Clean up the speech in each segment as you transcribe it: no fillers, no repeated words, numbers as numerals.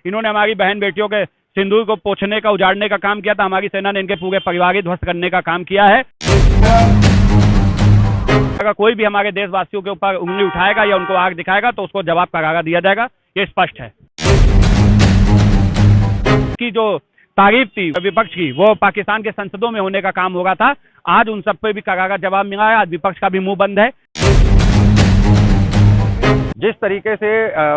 इन्होंने हमारी बहन बेटियों के सिंदूर को पोंछने का, उजाड़ने का काम किया था। हमारी सेना ने इनके पूरे परिवार ही ध्वस्त करने का काम किया है। अगर कोई भी हमारे देशवासियों के ऊपर उंगली उठाएगा या उनको आग दिखाएगा तो उसको जवाब करारा दिया जाएगा, ये स्पष्ट है। की जो तारीफ थी विपक्ष की, वो पाकिस्तान के संसदों में होने का काम हो रहा था। आज उन सब पे भी करारा जवाब मिला है। आज विपक्ष का भी मुंह बंद है। जिस तरीके से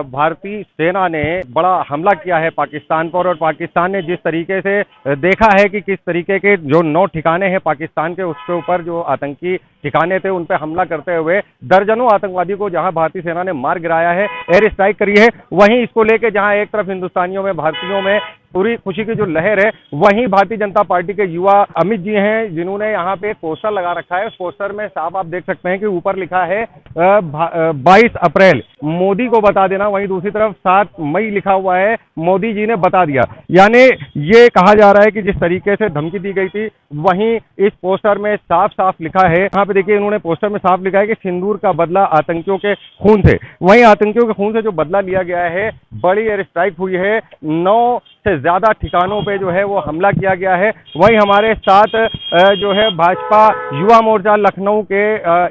भारतीय सेना ने बड़ा हमला किया है पाकिस्तान पर, और पाकिस्तान ने जिस तरीके से देखा है कि किस तरीके के जो 9 ठिकाने हैं पाकिस्तान के, उसके ऊपर जो आतंकी ठिकाने थे उन पर हमला करते हुए दर्जनों आतंकवादी को जहां भारतीय सेना ने मार गिराया है, एयर स्ट्राइक करी है, वहीं इसको लेके जहां एक तरफ हिंदुस्तानियों में, भारतीयों में पूरी खुशी की जो लहर है, वहीं भारतीय जनता पार्टी के युवा अमित जी हैं, जिन्होंने यहाँ पे एक पोस्टर लगा रखा है। उस पोस्टर में साफ आप देख सकते हैं कि ऊपर लिखा है 22 अप्रैल मोदी को बता देना, वहीं दूसरी तरफ 7 मई लिखा हुआ है, मोदी जी ने बता दिया। यानी ये कहा जा रहा है कि जिस तरीके से धमकी दी गई थी, वहीं इस पोस्टर में साफ साफ लिखा है, यहाँ पे देखिए इन्होंने पोस्टर में साफ लिखा है कि सिंदूर का बदला आतंकियों के खून से। वहीं आतंकियों के खून से जो बदला लिया गया है, बड़ी एयर स्ट्राइक हुई है, 9 से ज्यादा ठिकानों पे जो है वो हमला किया गया है। वहीं हमारे साथ जो है भाजपा युवा मोर्चा लखनऊ के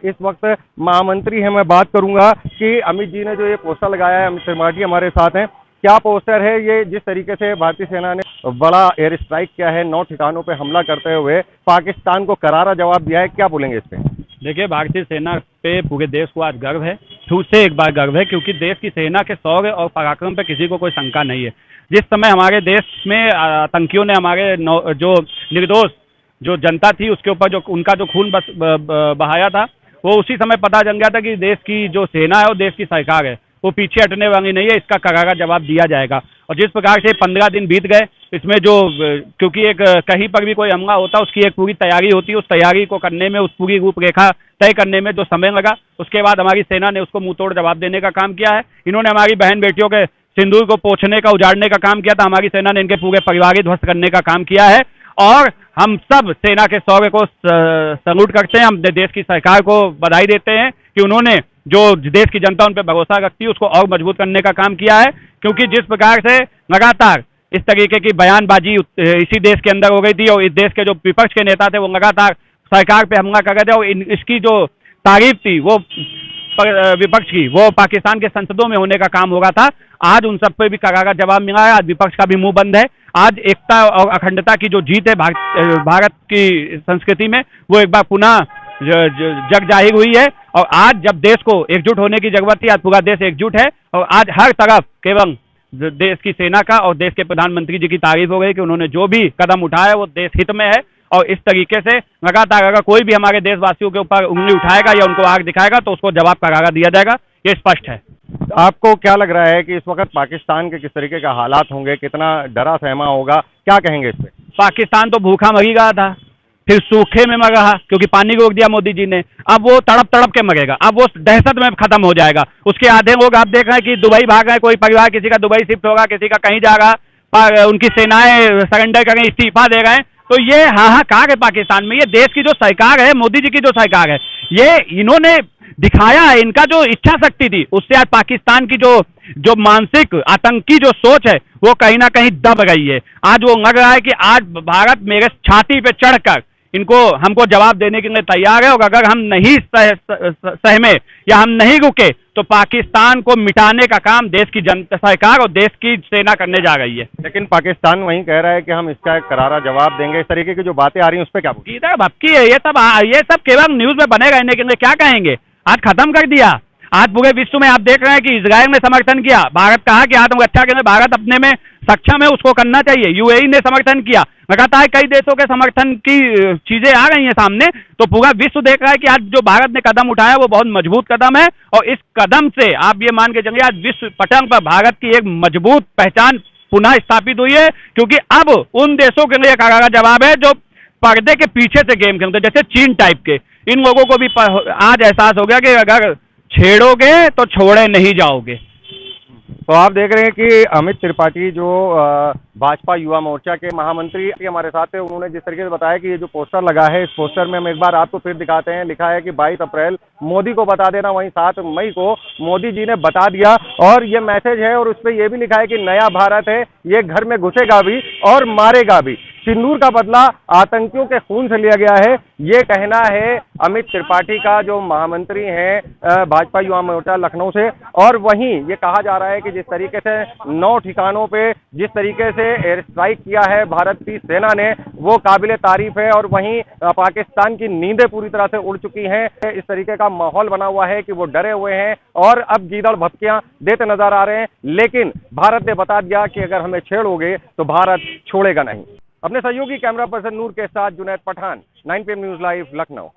इस वक्त महामंत्री हैं, मैं बात करूंगा कि अमित जी ने जो ये पोस्टर लगाया है, अमित त्रिपाठी हमारे साथ हैं। क्या पोस्टर है ये? जिस तरीके से भारतीय सेना ने बड़ा एयर स्ट्राइक किया है, 9 ठिकानों पे हमला करते हुए पाकिस्तान को करारा जवाब दिया है, क्या बोलेंगे इस पे? देखिए, भारतीय सेना पे पूरे देश को आज गर्व है, फिर से एक बार गर्व है, क्योंकि देश की सेना के शौर्य और पराक्रम पे किसी को कोई शंका नहीं है। जिस समय हमारे देश में आतंकियों ने हमारे जो निर्दोष जो जनता थी उसके ऊपर जो उनका जो खून बहाया था, वो उसी समय पता चल गया था कि देश की जो सेना है और देश की सरकार है वो पीछे हटने वाली नहीं है। इसका करारा जवाब दिया जाएगा। और जिस प्रकार से 15 दिन बीत गए, इसमें जो क्योंकि एक कहीं पर भी कोई हमला होता है उसकी एक पूरी तैयारी होती है, उस तैयारी को करने में, उस पूरी रूपरेखा तय करने में जो समय लगा, उसके बाद हमारी सेना ने उसको मुंहतोड़ जवाब देने का काम किया है। इन्होंने हमारी बहन बेटियों के सिंदूर को पोंछने का, उजाड़ने का काम किया था। हमारी सेना ने इनके पूरे परिवार ही ध्वस्त करने का काम किया है। और हम सब सेना के शौर्य को सैल्यूट करते हैं। हम देश की सरकार को बधाई देते हैं कि उन्होंने जो देश की जनता उन पर भरोसा रखती है उसको और मजबूत करने का काम किया है। क्योंकि जिस प्रकार से लगातार इस तरीके की बयानबाजी इसी देश के अंदर हो गई थी और इस देश के जो विपक्ष के नेता थे वो लगातार सरकार पे हमला कर रहे थे, और इसकी जो तारीफ थी वो विपक्ष की, वो पाकिस्तान के संसदों में होने का काम हो रहा था। आज उन सब पे भी करारा जवाब मिला है। आज विपक्ष का भी मुंह बंद है। आज एकता और अखंडता की जो जीत है भारत की संस्कृति में, वो एक बार पुनः जग जाहिर हुई है। और आज जब देश को एकजुट होने की जरूरत थी, आज पूरा देश एकजुट है। और आज हर तरफ केवल देश की सेना का और देश के प्रधानमंत्री जी की तारीफ हो गई कि उन्होंने जो भी कदम उठाया वो देश हित में है। और इस तरीके से लगातार अगर कोई भी हमारे देशवासियों के ऊपर उंगली उठाएगा या उनको आग दिखाएगा तो उसको जवाब करारा दिया जाएगा, ये स्पष्ट है। आपको क्या लग रहा है कि इस वक्त पाकिस्तान के किस तरीके का हालात होंगे, कितना डरा सहमा होगा, क्या कहेंगे इस पे? पाकिस्तान तो भूखा मरी गया था, फिर सूखे में मर रहा क्योंकि पानी रोक दिया मोदी जी ने। अब वो तड़प तड़प के मरेगा, अब वो दहशत में खत्म हो जाएगा। उसके आधे लोग आप देख रहे हैं कि दुबई भाग रहे हैं, कोई परिवार किसी का दुबई शिफ्ट होगा, किसी का कहीं जाएगा, उनकी सेनाएं सरेंडर करें, इस्तीफा दे रहे हैं। तो ये हाहाकार है पाकिस्तान में। ये देश की जो सरकार है, मोदी जी की जो सरकार है, ये इन्होंने दिखाया है, इनका जो इच्छा शक्ति थी उससे आज पाकिस्तान की जो मानसिक आतंकी जो सोच है वो कहीं ना कहीं दब गई है। आज वो लग रहा है कि आज भारत मेरे छाती पे चढ़कर हमको जवाब देने के लिए तैयार है। और अगर हम नहीं सहमे या हम नहीं रुके तो पाकिस्तान को मिटाने का काम देश की जनता, सरकार और देश की सेना करने जा रही है। लेकिन पाकिस्तान वहीं कह रहा है कि हम इसका एक करारा जवाब देंगे। इस तरीके की जो बातें आ रही हैं उस पर क्या बोलेंगे? इधर भपकी है ये सब केवल न्यूज में बने रहने के लिए। क्या कहेंगे? आज खत्म कर दिया। आज पूरे विश्व में आप देख रहे हैं कि इजराइल ने समर्थन किया, भारत कहा कि आत्मरक्षा के लिए भारत अपने में सक्षम है, उसको करना चाहिए। यूएई ने समर्थन किया, लगातार कई देशों के समर्थन की चीजें आ गई हैं सामने। तो पूरा विश्व देख रहा है कि आज जो भारत ने कदम उठाया वो बहुत मजबूत कदम है। और इस कदम से आप ये मान के चलिए आज विश्व पटल पर भारत की एक मजबूत पहचान पुनः स्थापित हुई है। क्योंकि अब उन देशों के लिए करारा जवाब है जो पर्दे के पीछे से गेम खेलते, जैसे चीन टाइप के। इन लोगों को भी आज एहसास हो गया कि अगर छेड़ोगे तो छोड़े नहीं जाओगे। तो आप देख रहे हैं कि अमित त्रिपाठी जो भाजपा युवा मोर्चा के महामंत्री हमारे साथ थे। उन्होंने जिस तरीके से बताया कि ये जो पोस्टर लगा है, इस पोस्टर में हम एक बार आपको फिर दिखाते हैं। लिखा है कि 22 अप्रैल मोदी को बता देना, वहीं 7 मई को मोदी जी ने बता दिया। और ये मैसेज है और उस पर यह भी लिखा है कि नया भारत है, ये घर में घुसेगा भी और मारेगा भी। सिंदूर का बदला आतंकियों के खून से लिया गया है, ये कहना है अमित त्रिपाठी का, जो महामंत्री हैं भाजपा युवा मोर्चा लखनऊ से। और वहीं ये कहा जा रहा है कि जिस तरीके से 9 ठिकानों पे जिस तरीके से एयर स्ट्राइक किया है भारत की सेना ने, वो काबिले तारीफ है। और वहीं पाकिस्तान की नींदें पूरी तरह से उड़ चुकी हैं। इस तरीके का माहौल बना हुआ है कि वो डरे हुए हैं और अब गीदड़ भपकियां देते नजर आ रहे हैं। लेकिन भारत ने बता दिया कि अगर हमें छेड़ोगे तो भारत छोड़ेगा नहीं। अपने सहयोगी कैमरा पर्सन नूर के साथ Junaid Pathan, 9 PM news live, Lucknow.